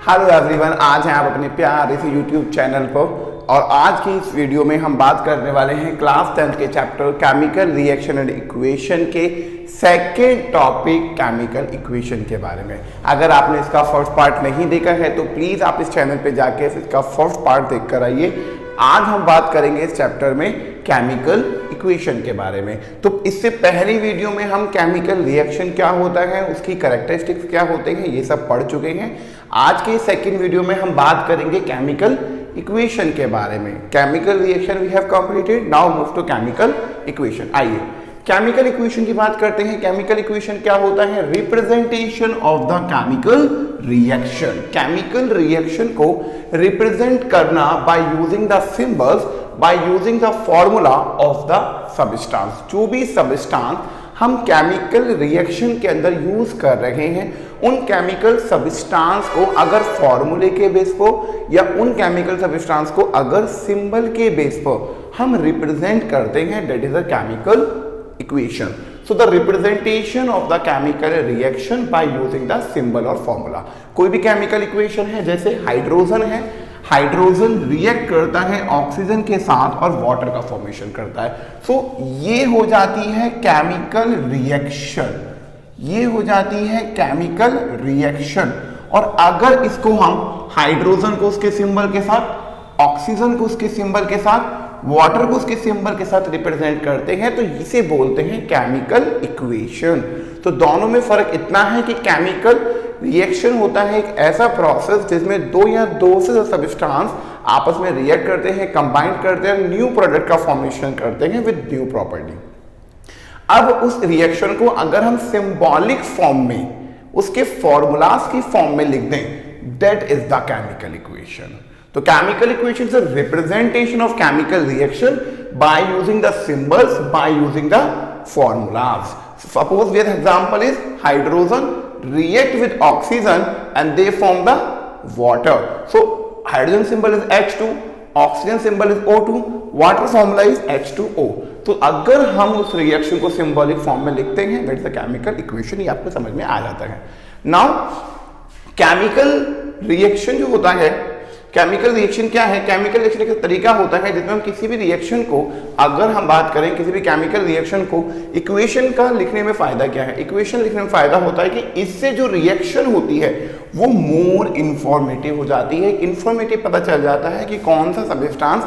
Hello everyone, आज हैं आप अपने प्यारे से यूट्यूब चैनल पर और आज की इस वीडियो में हम बात करने वाले हैं क्लास 10th के chapter chemical reaction and equation के सेकेंड टॉपिक केमिकल इक्वेशन के बारे में। अगर आपने इसका फर्स्ट पार्ट नहीं देखा है तो प्लीज़ आप इस चैनल पे जाके इसका फर्स्ट पार्ट देख कर आइए। आज हम बात करेंगे इस चैप्टर में केमिकल इक्वेशन के बारे में। तो इससे पहली वीडियो में हम केमिकल रिएक्शन क्या होता है, उसकी कैरेक्टरिस्टिक्स क्या होते हैं, ये सब पढ़ चुके हैं। आज के सेकंड वीडियो में हम बात करेंगे केमिकल इक्वेशन के बारे में। Chemical reaction we have completed, now move to chemical equation. आइए केमिकल इक्वेशन की बात करते हैं। केमिकल इक्वेशन क्या होता है? Representation of the chemical reaction. केमिकल रिएक्शन को रिप्रेजेंट करना by using the symbols, by using the formula of the substance. जो भी सब्सटेंस हम केमिकल रिएक्शन के अंदर यूज कर रहे हैं, उन केमिकल सब्सटेंस को अगर फॉर्मूले के बेस पर या उन केमिकल सब्सटेंस को अगर सिंबल के बेस पर हम रिप्रेजेंट करते हैं, that is a chemical equation. So the representation of the chemical reaction by using the symbol और formula। कोई भी केमिकल इक्वेशन है, जैसे हाइड्रोजन है, हाइड्रोजन रिएक्ट करता है ऑक्सीजन के साथ और वाटर का फॉर्मेशन करता है। सो ये हो जाती है केमिकल रिएक्शन, ये हो जाती है केमिकल रिएक्शन। और अगर इसको हम हाइड्रोजन को उसके सिंबल के साथ, ऑक्सीजन को उसके सिंबल के साथ, वाटर को उसके सिंबल के साथ रिप्रेजेंट करते हैं तो इसे बोलते हैं केमिकल इक्वेशन। तो दोनों में फर्क इतना है कि केमिकल रिएक्शन होता है एक ऐसा प्रोसेस जिसमें दो या दो से ज्यादा सब्सटेंस आपस में रिएक्ट करते हैं, कंबाइन करते हैं, न्यू प्रोडक्ट का फॉर्मेशन करते हैं विद न्यू प्रॉपर्टी। अब उस रिएक्शन को अगर हम सिंबॉलिक फॉर्म में, उसके फॉर्मूलाज की फॉर्म में लिख दें, that is the chemical equation. तो chemical equation is a representation of chemical reaction by using the symbols, by using the formulas. Suppose the example is hydrogen react with oxygen and they form the water. So hydrogen symbol is H2, oxygen symbol is O2, water formula is H2O. तो अगर हम उस reaction को symbolic form में लिखते हैं, that is the chemical equation. ये आपको समझ में आ जाता है। नाउ केमिकल रिएक्शन जो होता है, केमिकल रिएक्शन क्या है? केमिकल रिएक्शन एक तरीका होता है जिसमें हम किसी भी रिएक्शन को, अगर हम बात करें किसी भी केमिकल रिएक्शन को, इक्वेशन का लिखने में फायदा क्या है? इक्वेशन लिखने में फायदा होता है कि इससे जो रिएक्शन होती है वो मोर इंफॉर्मेटिव हो जाती है। इंफॉर्मेटिव पता चल जाता है कि कौन सा सब्सटेंस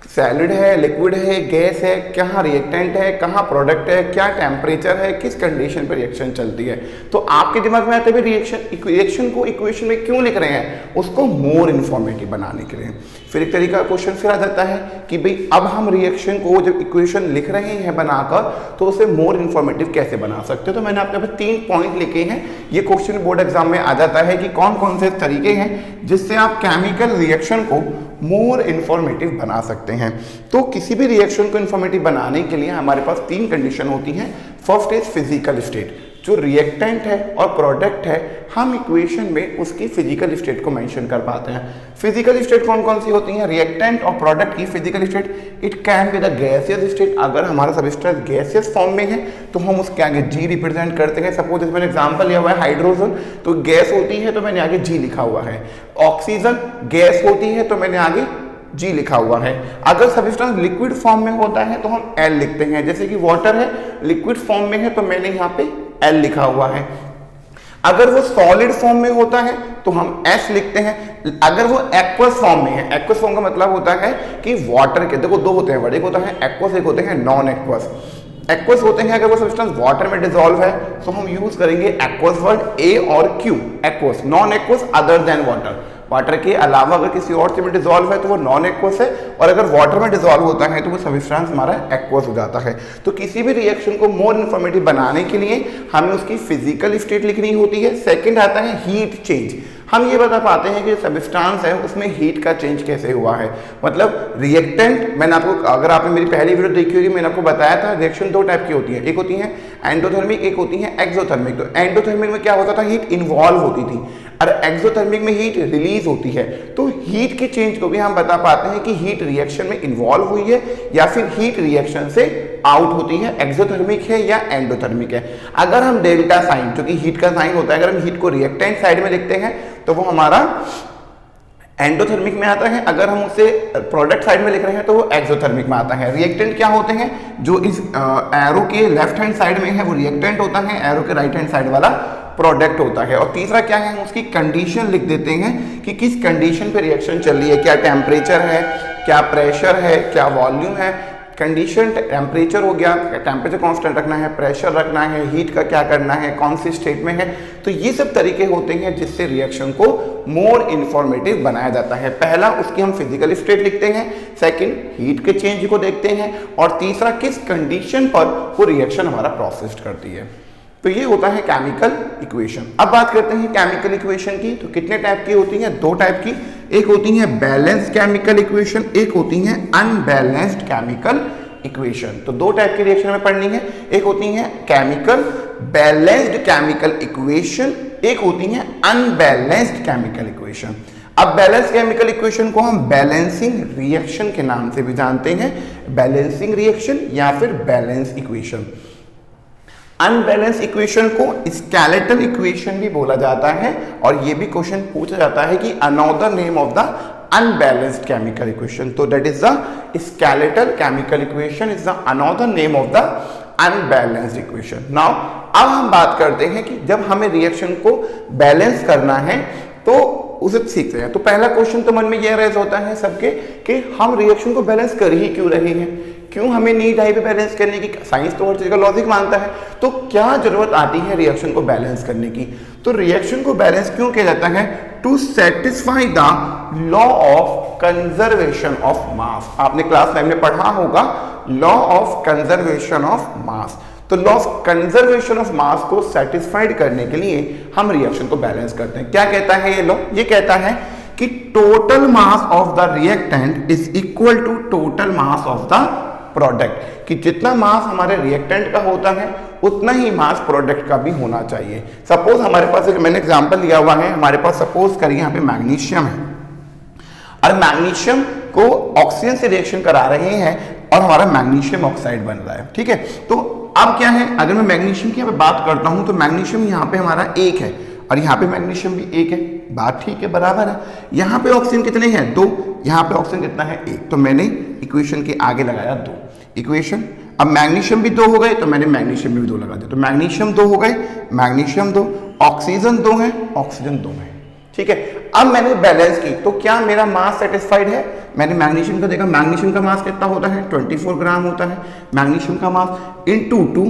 सैलिड है, लिक्विड है, गैस है, कहाँ रिएक्टेंट है, कहाँ प्रोडक्ट है, क्या टेम्परेचर है, किस कंडीशन पर रिएक्शन चलती है। तो आपके दिमाग में आते हुए रिएक्शन को इक्वेशन में क्यों लिख रहे हैं? उसको मोर इन्फॉर्मेटिव बनाने के लिए। फिर एक तरीका क्वेश्चन फिर आ जाता है कि भाई अब हम रिएक्शन को जब इक्वेशन लिख रहे हैं बनाकर, तो उसे मोर इन्फॉर्मेटिव कैसे बना सकते हो? तो मैंने आपके पास 3 पॉइंट लिखे हैं। ये क्वेश्चन बोर्ड एग्जाम में आ जाता है कि कौन कौन से तरीके हैं जिससे आप केमिकल रिएक्शन को मोर इन्फॉर्मेटिव बना सकते हैं। तो किसी भी रिएक्शन को इन्फॉर्मेटिव बनाने के लिए हमारे पास 3 कंडीशन होती हैं। First is physical state. जो रिएक्टेंट है और प्रोडक्ट है, हम इक्वेशन में उसकी फिजिकल स्टेट को मेंशन कर पाते हैं। फिजिकल स्टेट कौन कौन सी होती हैं? रिएक्टेंट और प्रोडक्ट की physical state, it can be the gaseous state. अगर हमारा सब्सटेंस गैसियस फॉर्म में है तो हम उसके आगे जी रिप्रेजेंट करते हैं। सपोज मैंने एग्जांपल लिया हुआ है हाइड्रोजन, तो गैस होती है तो मैंने आगे जी लिखा हुआ है। ऑक्सीजन गैस होती है तो मैंने आगे जी लिखा हुआ है। अगर सब्सटेंस लिक्विड फॉर्म में होता है तो हम एल लिखते हैं। जैसे कि वाटर है, लिक्विड फॉर्म में है तो मैंने यहाँ पे एल लिखा हुआ है। अगर वो सॉलिड फॉर्म में होता है तो हम एस लिखते हैं। अगर वो एक्वस फॉर्म में है, एक्वस फॉर्म का मतलब होता है कि वाटर के, देखो 2 होते हैं वर्ड, एक होता है एक्वस, एक होते हैं नॉन एक्वस। एक्वस होते हैं अगर वो सब्सटेंस वाटर में डिसॉल्व है तो हम यूज करेंगे एक्वस वर्ड, ए और Q, aqueous. Non aqueous other than water, water के अलावा अगर किसी और चीज में डिसॉल्व है तो वो नॉन एक्वस है, और अगर वाटर में डिसॉल्व होता है तो वो सब्सटेंस हमारा एक्वस हो जाता है। तो किसी भी रिएक्शन को मोर इन्फॉर्मेटिव बनाने के लिए हमें उसकी फिजिकल स्टेट लिखनी होती है। सेकंड आता है हीट चेंज। हम ये बता पाते हैं कि सब्सटेंस है उसमें हीट का चेंज कैसे हुआ है। मतलब रिएक्टेंट, मैंने आपको, अगर आपने मेरी पहली वीडियो देखी होगी, मैंने आपको बताया था रिएक्शन 2 टाइप की होती है। एक होती है एंडोथर्मिक, एक होती है एक्सोथर्मिक। तो एंडोथर्मिक में क्या होता था? हीट इन्वॉल्व होती थी, और एक्सोथर्मिक में हीट रिलीज होती है। तो हीट के चेंज को भी हम बता पाते हैं कि हीट रिएक्शन में इन्वॉल्व हुई है या फिर हीट रिएक्शन से आउट होती है, एक्सोथर्मिक है या एंडोथर्मिक है। अगर हम डेल्टा साइन, जो कि हीट का साइन होता है, अगर हम हीट को रिएक्टेंट साइड में लिखते हैं तो वो हमारा एंडोथर्मिक में आता है। अगर हम उसे प्रोडक्ट साइड में लिख रहे हैं तो वो एक्सोथर्मिक में आता है। रिएक्टेंट क्या होते हैं, जो इस एरो के लेफ्ट हैंड साइड में है वो रिएक्टेंट होता है, एरो के राइट हैंड साइड वाला प्रोडक्ट होता है। और तीसरा क्या है, हम उसकी कंडीशन लिख देते हैं कि किस कंडीशन पे रिएक्शन चल रही है, क्या टेम्परेचर है, क्या प्रेशर है, क्या वॉल्यूम है। कंडीशन टेम्परेचर हो गया, टेम्परेचर कांस्टेंट रखना है, प्रेशर रखना है, हीट का क्या करना है, कौन सी स्टेट में है। तो ये सब तरीके होते हैं जिससे रिएक्शन को मोर इंफॉर्मेटिव बनाया जाता है। पहला उसकी हम फिजिकल स्टेट लिखते हैं, सेकंड हीट के चेंज को देखते हैं, और तीसरा किस कंडीशन पर वो रिएक्शन हमारा प्रोसेस करती है। तो ये होता है केमिकल इक्वेशन। अब बात करते हैं केमिकल इक्वेशन की। तो कितने टाइप की होती हैं, दो टाइप की, एक होती है बैलेंस्ड केमिकल इक्वेशन, एक होती है अनबैलेंस्ड केमिकल इक्वेशन। तो दो टाइप की रिएक्शन हमें पढ़नी है, एक होती है केमिकल बैलेंस्ड केमिकल इक्वेशन, एक होती है अनबैलेंस्ड केमिकल इक्वेशन। अब बैलेंस केमिकल इक्वेशन को हम बैलेंसिंग रिएक्शन के नाम से भी जानते हैं, बैलेंसिंग रिएक्शन या फिर बैलेंस इक्वेशन। अनबैलेंस इक्वेशन को स्केलेटल इक्वेशन भी बोला जाता है, और ये भी क्वेश्चन पूछा जाता है कि another name of the unbalanced chemical equation. तो that is the skeletal chemical equation is the another name of the unbalanced equation. Now अब हम बात करते हैं कि जब हमें रिएक्शन को बैलेंस करना है तो उसे सीखते हैं। तो पहला क्वेश्चन तो मन में यह रेज होता है सबके कि हम रिएक्शन को बैलेंस कर ही क्यों रहे हैं, क्यों हमें नीड है बैलेंस करने की। साइंस तो हर चीज का लॉजिक मानता है, तो क्या जरूरत आती है रिएक्शन को बैलेंस करने की। तो रिएक्शन को बैलेंस क्यों किया जाता है, to satisfy the law of conservation of mass. आपने क्लास 9 में पढ़ा होगा law of conservation of mass. तो law of conservation of mass को सेटिस्फाइड करने के लिए हम रिएक्शन को बैलेंस करते हैं। क्या कहता है ये लॉ, ये कहता है कि total mass of the reactant is equal to total mass of the product, कि जितना मास हमारे रिएक्टेंट का होता है उतना ही मास प्रोडक्ट का भी होना चाहिए। सपोज हमारे पास एक मैंने एग्जांपल लिया हुआ है, हमारे पास सपोज करिए यहाँ पे मैग्नीशियम है, और मैग्नीशियम को ऑक्सीजन से रिएक्शन करा रहे हैं और हमारा मैग्नीशियम ऑक्साइड बन रहा है। ठीक है, तो अब क्या है, अगर मैं मैग्नीशियम की यहाँ पे बात करता हूं तो मैग्नीशियम यहाँ पे हमारा एक है और यहाँ पे मैग्नीशियम भी एक है, बात ठीक है, बराबर है। यहाँ पे ऑक्सीजन कितने हैं, दो, यहाँ पे ऑक्सीजन कितना है, एक। तो मैंने इक्वेशन के आगे लगाया दो इक्वेशन। अब मैग्नीशियम भी दो हो गए तो मैंने मैग्नीशियम में भी दो लगा दिया, तो मैग्नीशियम दो हो गए, मैग्नीशियम दो, ऑक्सीजन दो है, ऑक्सीजन दो है। ठीक है, अब मैंने बैलेंस की तो क्या मेरा मास सेटिस्फाइड है। मैंने मैग्नीशियम का देखा, मैग्नीशियम का मास कितना होता है, 24 ग्राम होता है मैग्नीशियम का मास, इनटू 2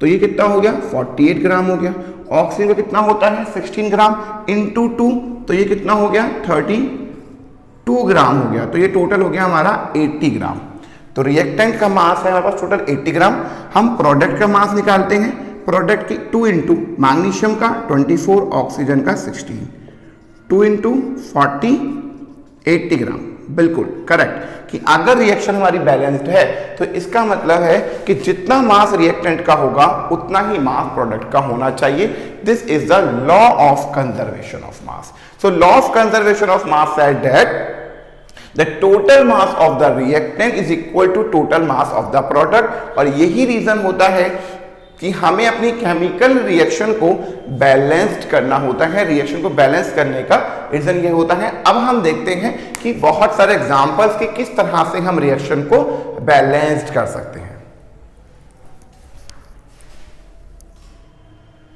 तो ये कितना हो गया, 48 ग्राम हो गया। ऑक्सीजन का कितना होता है, 16 ग्राम, इनटू 2 तो ये कितना हो गया, 32 ग्राम हो गया। तो ये टोटल हो गया हमारा 80 ग्राम। तो रिएक्टेंट का मास है हमारे पास टोटल 80 ग्राम। हम प्रोडक्ट का मास निकालते हैं, प्रोडक्ट की 2 इंटू मैग्नीशियम का 24, ऑक्सीजन का 16, 2 इंटू 40, 80 ग्राम। बिल्कुल करेक्ट, कि अगर रिएक्शन हमारी बैलेंस्ड है तो इसका मतलब है कि जितना मास रिएक्टेंट का होगा उतना ही मास प्रोडक्ट का होना चाहिए। This is the law of conservation of mass. So law of conservation of mass said that the total mass of the reactant is equal to total mass of the product। और यही reason होता है कि हमें अपनी chemical रिएक्शन को balanced करना होता है। रिएक्शन को बैलेंस करने का रीजन ये होता है। अब हम देखते हैं कि बहुत सारे एग्जांपल्स के किस तरह से हम रिएक्शन को बैलेंस्ड कर सकते हैं।